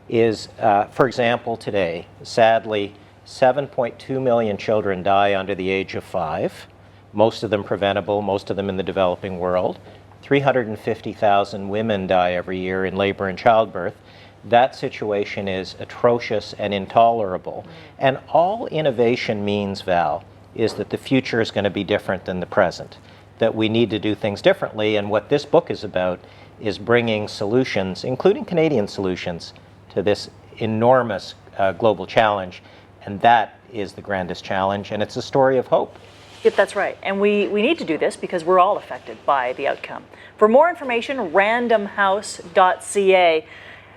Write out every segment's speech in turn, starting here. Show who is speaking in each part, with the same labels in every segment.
Speaker 1: is, for example, today, sadly, 7.2 million children die under the age of 5, most of them preventable, most of them in the developing world. 350,000 women die every year in labor and childbirth. That situation is atrocious and intolerable. And all innovation means, Val, is that the future is going to be different than the present, that we need to do things differently. And what this book is about is bringing solutions, including Canadian solutions, to this enormous global challenge. And that is the grandest challenge, and it's a story of hope.
Speaker 2: Yep, that's right. And we need to do this because we're all affected by the outcome. For more information, randomhouse.ca.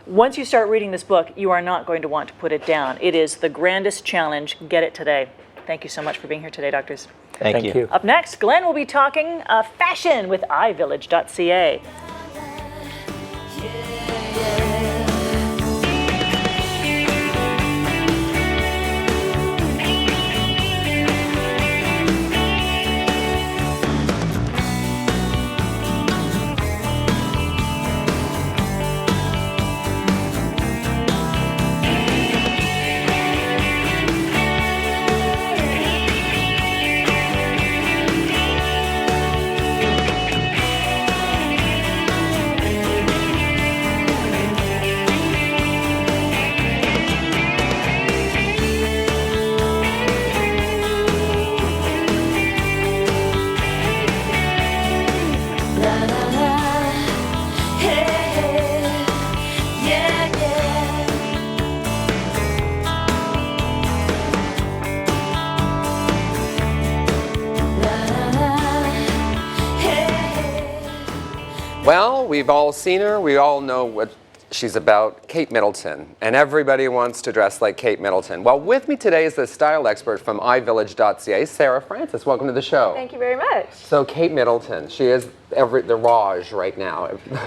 Speaker 2: Once you start reading this book, you are not going to want to put it down. It is the grandest challenge. Get it today. Thank you so much for being here today, doctors.
Speaker 1: Thank you.
Speaker 2: Up next, Glenn will be talking fashion with iVillage.ca.
Speaker 3: Well, we've all seen her. We all know what she's about, Kate Middleton. And everybody wants to dress like Kate Middleton. Well, with me today is the style expert from iVillage.ca, Sarah Francis. Welcome to the show.
Speaker 4: Thank you very much.
Speaker 3: So Kate Middleton, she is the Raj right now.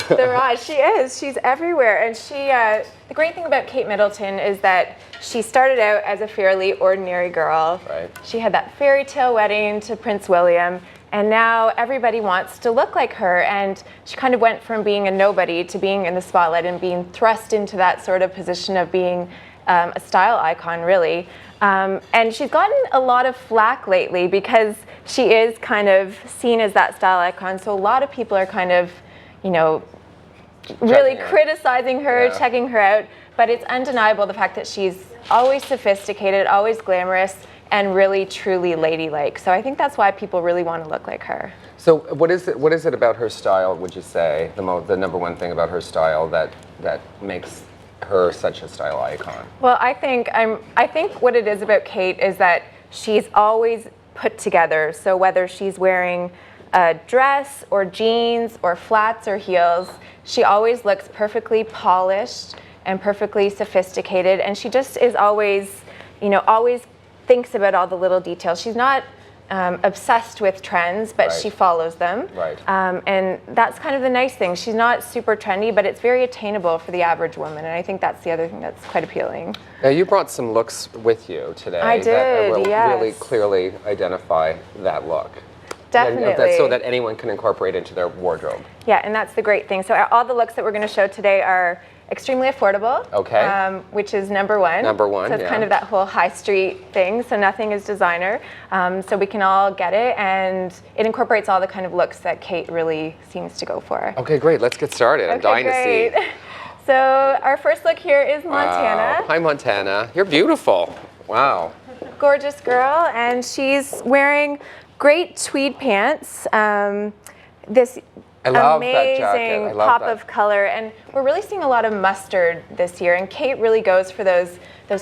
Speaker 4: The Raj, she is. She's everywhere. And the great thing about Kate Middleton is that she started out as a fairly ordinary girl.
Speaker 3: Right.
Speaker 4: She had that fairy tale wedding to Prince William. And now everybody wants to look like her, and she kind of went from being a nobody to being in the spotlight and being thrust into that sort of position of being a style icon, really. And she's gotten a lot of flack lately because she is kind of seen as that style icon. So a lot of people are kind of, really criticizing her, checking her out. But it's undeniable the fact that she's always sophisticated, always glamorous, and really, truly ladylike. So I think that's why people really want to look like her.
Speaker 3: So what is it about her style, would you say, the number one thing about her style that makes her such a style icon?
Speaker 4: Well, I think what it is about Kate is that she's always put together. So whether she's wearing a dress or jeans or flats or heels, she always looks perfectly polished and perfectly sophisticated. And she just is always thinks about all the little details. She's not obsessed with trends, but she follows them.
Speaker 3: Right.
Speaker 4: And that's kind of the nice thing. She's not super trendy, but it's very attainable for the average woman. And I think that's the other thing that's quite appealing.
Speaker 3: Now, you brought some looks with you today.
Speaker 4: I did,
Speaker 3: that will
Speaker 4: yes.
Speaker 3: really clearly identify that look.
Speaker 4: Definitely.
Speaker 3: So that anyone can incorporate into their wardrobe.
Speaker 4: Yeah, and that's the great thing. So all the looks that we're going to show today are extremely affordable.
Speaker 3: Okay.
Speaker 4: Which is number one.
Speaker 3: Number one,
Speaker 4: So it's kind of that whole high street thing. So nothing is designer. So we can all get it, and it incorporates all the kind of looks that Kate really seems to go for.
Speaker 3: Okay, great. Let's get started. I'm dying to see.
Speaker 4: Great. So our first look here is Montana.
Speaker 3: Wow. Hi, Montana. You're beautiful. Wow.
Speaker 4: Gorgeous girl, and she's wearing great tweed pants. This
Speaker 3: I love that
Speaker 4: amazing
Speaker 3: jacket. I love
Speaker 4: pop
Speaker 3: that.
Speaker 4: of color, and we're really seeing a lot of mustard this year, and Kate really goes for those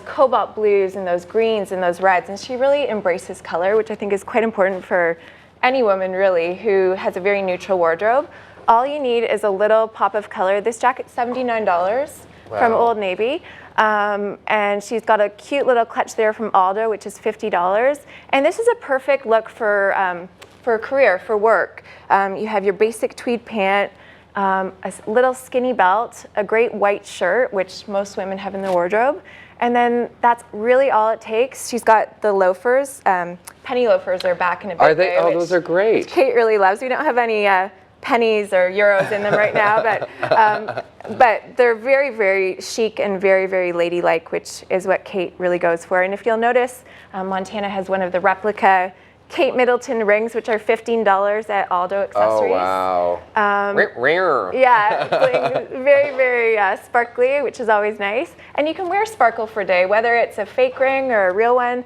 Speaker 4: cobalt blues and those greens and those reds, and she really embraces color, which I think is quite important for any woman really who has a very neutral wardrobe. All you need is a little pop of color. This jacket's $79 from Old Navy. And she's got a cute little clutch there from Aldo, which is $50. And this is a perfect look for a career, for work. You have your basic tweed pant, a little skinny belt, a great white shirt, which most women have in their wardrobe. And then that's really all it takes. She's got the loafers. Penny loafers are back in a big
Speaker 3: Are they?
Speaker 4: way,
Speaker 3: Oh, those are great.
Speaker 4: Kate really loves. We don't have any pennies or euros in them right now, but they're very, very chic and very, very ladylike, which is what Kate really goes for. And if you'll notice, Montana has one of the replica Kate Middleton rings, which are $15 at Aldo Accessories.
Speaker 3: Oh, wow. Rare.
Speaker 4: Yeah, bling, very, very sparkly, which is always nice. And you can wear sparkle for a day, whether it's a fake ring or a real one.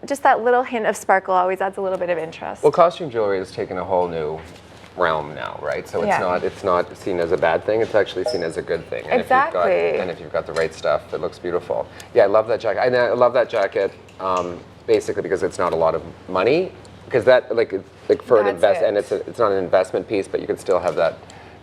Speaker 4: Just that little hint of sparkle always adds a little bit of interest.
Speaker 3: Well, costume jewelry has taken a whole new realm now, right? So it's not seen as a bad thing. It's actually seen as a good thing. And
Speaker 4: Exactly.
Speaker 3: If you've got the right stuff, it looks beautiful. Yeah, I love that jacket. And I love that jacket. Basically because it's not a lot of money, because that for an
Speaker 4: That's
Speaker 3: and
Speaker 4: it.
Speaker 3: it's not an investment piece, but you can still have that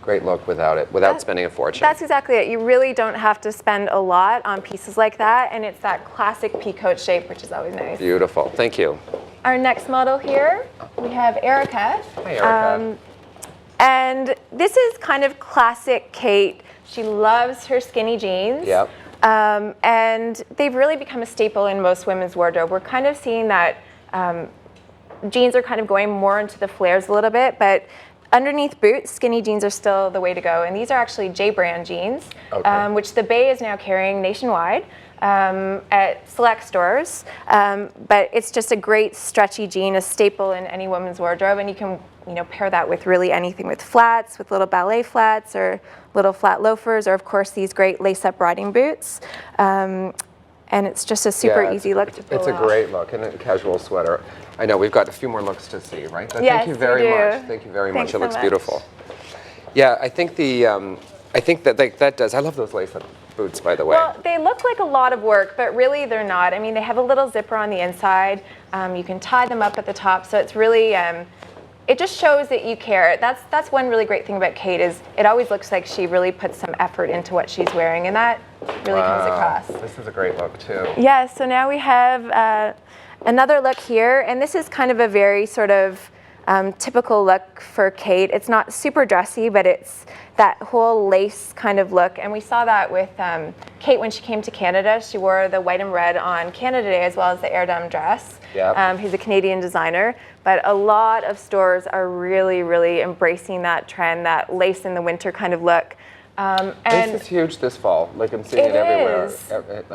Speaker 3: great look without spending a fortune.
Speaker 4: That's exactly it. You really don't have to spend a lot on pieces like that, and it's that classic peacoat shape, which is always nice.
Speaker 3: Beautiful. Thank you.
Speaker 4: Our next model here, we have Erica.
Speaker 3: Hi, Erica.
Speaker 4: And this is kind of classic Kate. She loves her skinny jeans.
Speaker 3: Yep.
Speaker 4: And they've really become a staple in most women's wardrobe. We're kind of seeing that jeans are kind of going more into the flares a little bit, but underneath boots, skinny jeans are still the way to go. And these are actually J brand jeans, which the Bay is now carrying nationwide at select stores. But it's just a great stretchy jean, a staple in any woman's wardrobe. And you can pair that with really anything, with flats, with little ballet flats or little flat loafers, or of course these great lace-up riding boots. And it's just a super easy look to pull
Speaker 3: It's a
Speaker 4: off.
Speaker 3: great look, and a casual sweater. I know, we've got a few more looks to see, right? But
Speaker 4: Yes,
Speaker 3: thank you very
Speaker 4: we do.
Speaker 3: much. Thank you very
Speaker 4: Thanks
Speaker 3: much. It looks
Speaker 4: so much.
Speaker 3: beautiful. Yeah, I think that does. I love those lace-up boots, by the way.
Speaker 4: Well, they look like a lot of work, but really they're not. I mean, they have a little zipper on the inside. You can tie them up at the top, so it's really, it just shows that you care. That's one really great thing about Kate is it always looks like she really puts some effort into what she's wearing, and that really comes across.
Speaker 3: This is a great look too.
Speaker 4: Yeah, so now we have another look here, and this is kind of a very sort of typical look for Kate. It's not super dressy, but it's that whole lace kind of look. And we saw that with Kate when she came to Canada. She wore the white and red on Canada Day as well as the Airdam dress.
Speaker 3: Yep.
Speaker 4: He's a Canadian designer, but a lot of stores are really, really embracing that trend, that lace in the winter kind of look. And
Speaker 3: This is huge this fall. Like I'm seeing it
Speaker 4: It
Speaker 3: everywhere,
Speaker 4: is.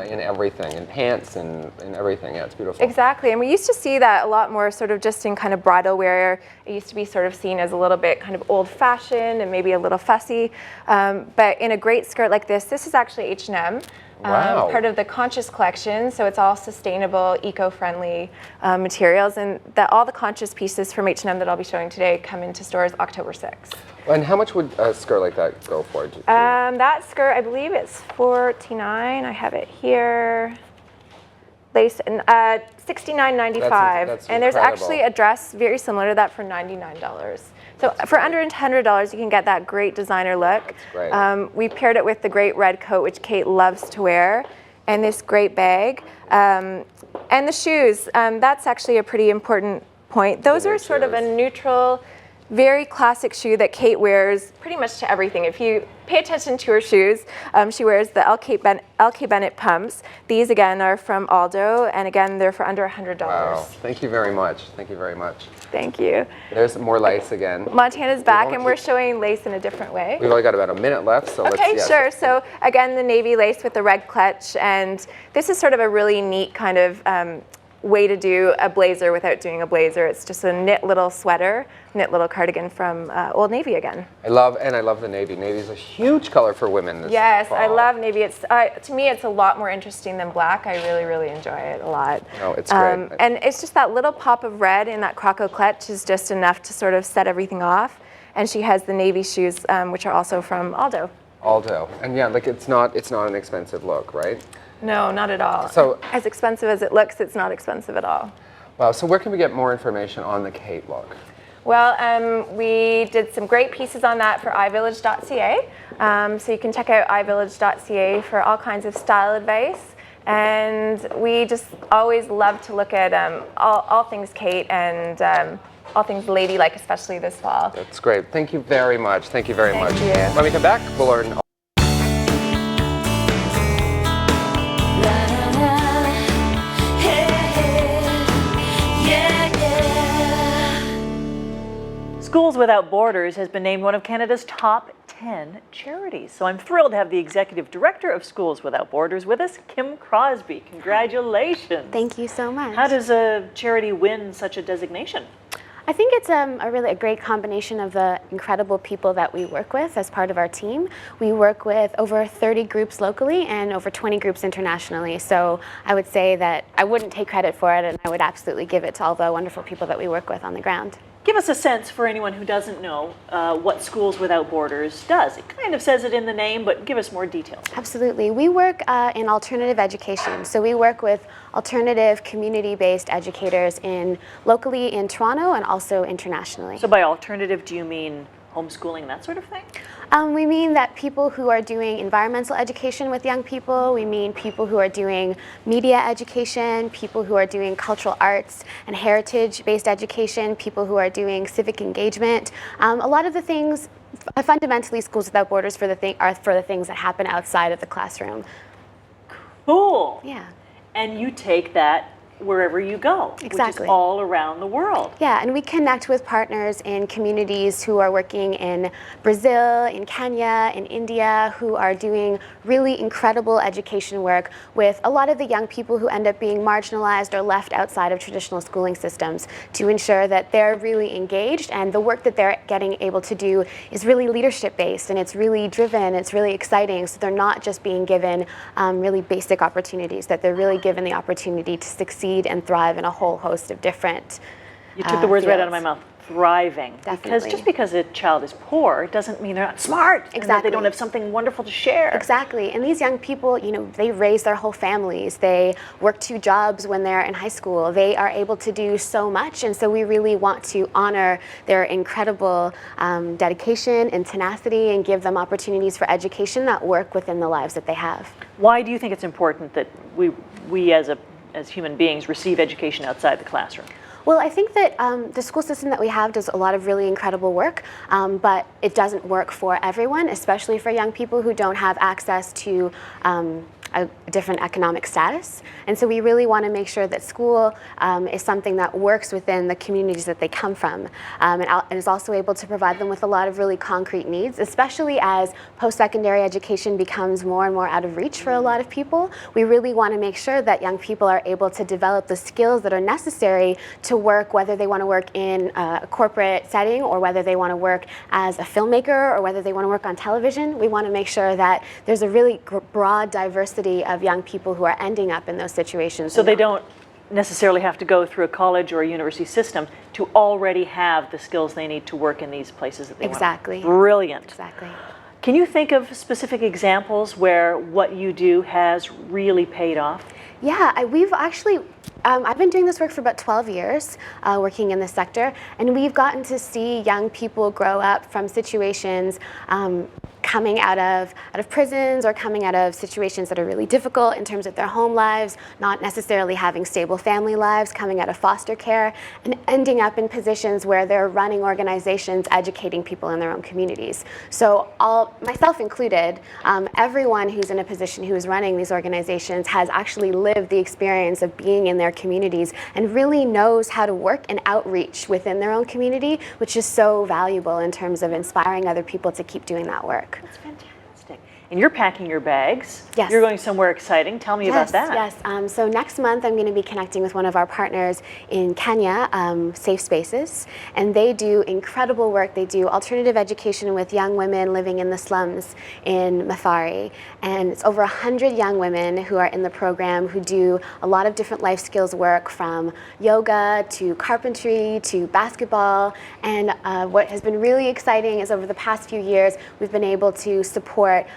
Speaker 3: in everything, in pants and in everything. Yeah, it's beautiful.
Speaker 4: Exactly, and we used to see that a lot more sort of just in kind of bridal wear. It used to be sort of seen as a little bit kind of old-fashioned and maybe a little fussy. But in a great skirt like this is actually H&M.
Speaker 3: Wow.
Speaker 4: Part of the Conscious collection, so it's all sustainable, eco-friendly materials, and all the Conscious pieces from H&M that I'll be showing today come into stores October 6th.
Speaker 3: And how much would a skirt like that go for?
Speaker 4: That skirt, I believe it's $49. I have it here. Lace and $69.95.
Speaker 3: That's
Speaker 4: and there's
Speaker 3: incredible.
Speaker 4: actually a dress very similar to that for $99. So for under $100, you can get that great designer look.
Speaker 3: That's great.
Speaker 4: We paired it with the great red coat, which Kate loves to wear, and this great bag. And the shoes, that's actually a pretty important point. Those
Speaker 3: The
Speaker 4: are
Speaker 3: new
Speaker 4: sort of a
Speaker 3: shoes.
Speaker 4: neutral, very classic shoe that Kate wears pretty much to everything. If you pay attention to her shoes, she wears the LK Bennett pumps. These again are from Aldo, and again they're for under $100.
Speaker 3: Wow. Thank you very much. Thank you very much.
Speaker 4: Thank you.
Speaker 3: There's more lace again.
Speaker 4: Montana's back,
Speaker 3: only-
Speaker 4: and we're showing lace in a different way.
Speaker 3: We've only got about a minute left, so
Speaker 4: Okay,
Speaker 3: let's.
Speaker 4: sure. So again, the navy lace with the red clutch, and this is sort of a really neat kind of way to do a blazer without doing a blazer. It's just a knit little sweater, knit little cardigan from Old Navy again.
Speaker 3: I love the navy. Navy's a huge color for women this
Speaker 4: Yes, I
Speaker 3: fall.
Speaker 4: love navy. It's to me, it's a lot more interesting than black. I really, really enjoy it a lot.
Speaker 3: No, it's great.
Speaker 4: And it's just that little pop of red in that croco clutch is just enough to sort of set everything off. And she has the navy shoes, which are also from Aldo.
Speaker 3: Aldo, and yeah, like it's not an expensive look, right?
Speaker 4: No, not at all.
Speaker 3: So-
Speaker 4: as expensive as it looks, it's not expensive at all.
Speaker 3: Wow. So where can we get more information on the Kate look?
Speaker 4: Well, we did some great pieces on that for iVillage.ca. So you can check out iVillage.ca for all kinds of style advice. And we just always love to look at all things Kate and all things ladylike, especially this fall.
Speaker 3: That's great. Thank you very much. Thank you very
Speaker 4: Thank
Speaker 3: much.
Speaker 4: you.
Speaker 3: When we come back, we'll learn.
Speaker 2: Schools Schools Without Borders has been named one of Canada's top 10 charities. So I'm thrilled to have the Executive Director of Schools Without Borders with us, Kim Crosby. Congratulations.
Speaker 5: Thank you so much.
Speaker 2: How does a charity win such a designation?
Speaker 5: I think it's a great combination of the incredible people that we work with as part of our team. We work with over 30 groups locally and over 20 groups internationally. So I would say that I wouldn't take credit for it, and I would absolutely give it to all the wonderful people that we work with on the ground.
Speaker 2: Give us a sense for anyone who doesn't know what Schools Without Borders does. It kind of says it in the name, but give us more details.
Speaker 5: Absolutely. We work in alternative education. So we work with alternative community-based educators locally in Toronto and also internationally.
Speaker 2: So by alternative, do you mean homeschooling and that sort of thing?
Speaker 5: We mean that people who are doing environmental education with young people, we mean people who are doing media education, people who are doing cultural arts and heritage-based education, people who are doing civic engagement. A lot of the things, fundamentally, Schools Without Borders are for the things that happen outside of the classroom.
Speaker 2: Cool.
Speaker 5: Yeah.
Speaker 2: And you take that wherever you go, which
Speaker 5: Exactly.
Speaker 2: is all around the world.
Speaker 5: Yeah, and we connect with partners in communities who are working in Brazil, in Kenya, in India, who are doing really incredible education work with a lot of the young people who end up being marginalized or left outside of traditional schooling systems, to ensure that they're really engaged and the work that they're getting able to do is really leadership based, and it's really driven, it's really exciting, so they're not just being given really basic opportunities, that they're really given the opportunity to succeed and thrive in a whole host of different
Speaker 2: You took the words right out of my
Speaker 5: fields.
Speaker 2: mouth. Thriving. Because
Speaker 5: Definitely.
Speaker 2: just because a child is poor doesn't mean they're not smart. And that they
Speaker 5: Exactly.
Speaker 2: don't have something wonderful to share.
Speaker 5: Exactly, and these young people, they raise their whole families. They work 2 jobs when they're in high school. They are able to do so much, and so we really want to honor their incredible dedication and tenacity and give them opportunities for education that work within the lives that they have.
Speaker 2: Why do you think it's important that we as human beings receive education outside the classroom?
Speaker 5: Well, I think that the school system that we have does a lot of really incredible work, but it doesn't work for everyone, especially for young people who don't have access to a different economic status. And so we really want to make sure that school is something that works within the communities that they come from, and is also able to provide them with a lot of really concrete needs, especially as post-secondary education becomes more and more out of reach for a lot of people. We really want to make sure that young people are able to develop the skills that are necessary to work, whether they want to work in a corporate setting or whether they want to work as a filmmaker or whether they want to work on television. We want to make sure that there's a really broad diversity of young people who are ending up in those situations.
Speaker 2: So they don't necessarily have to go through a college or a university system to already have the skills they need to work in these places that they
Speaker 5: Exactly.
Speaker 2: want. Brilliant.
Speaker 5: Exactly.
Speaker 2: Can you think of specific examples where what you do has really paid off?
Speaker 5: Yeah, we've actually, I've been doing this work for about 12 years, working in this sector, and we've gotten to see young people grow up from situations coming out of prisons or coming out of situations that are really difficult in terms of their home lives, not necessarily having stable family lives, coming out of foster care, and ending up in positions where they're running organizations educating people in their own communities. So myself included, everyone who's in a position who is running these organizations has actually lived the experience of being in their communities and really knows how to work and outreach within their own community, which is so valuable in terms of inspiring other people to keep doing that work.
Speaker 2: That's fantastic. And you're packing your bags.
Speaker 5: Yes.
Speaker 2: You're going somewhere exciting. Tell me about that.
Speaker 5: Yes. So next month I'm going to be connecting with one of our partners in Kenya, Safe Spaces, and they do incredible work. They do alternative education with young women living in the slums in Mathare, and it's over 100 young women who are in the program who do a lot of different life skills work, from yoga to carpentry to basketball. And what has been really exciting is over the past few years we've been able to support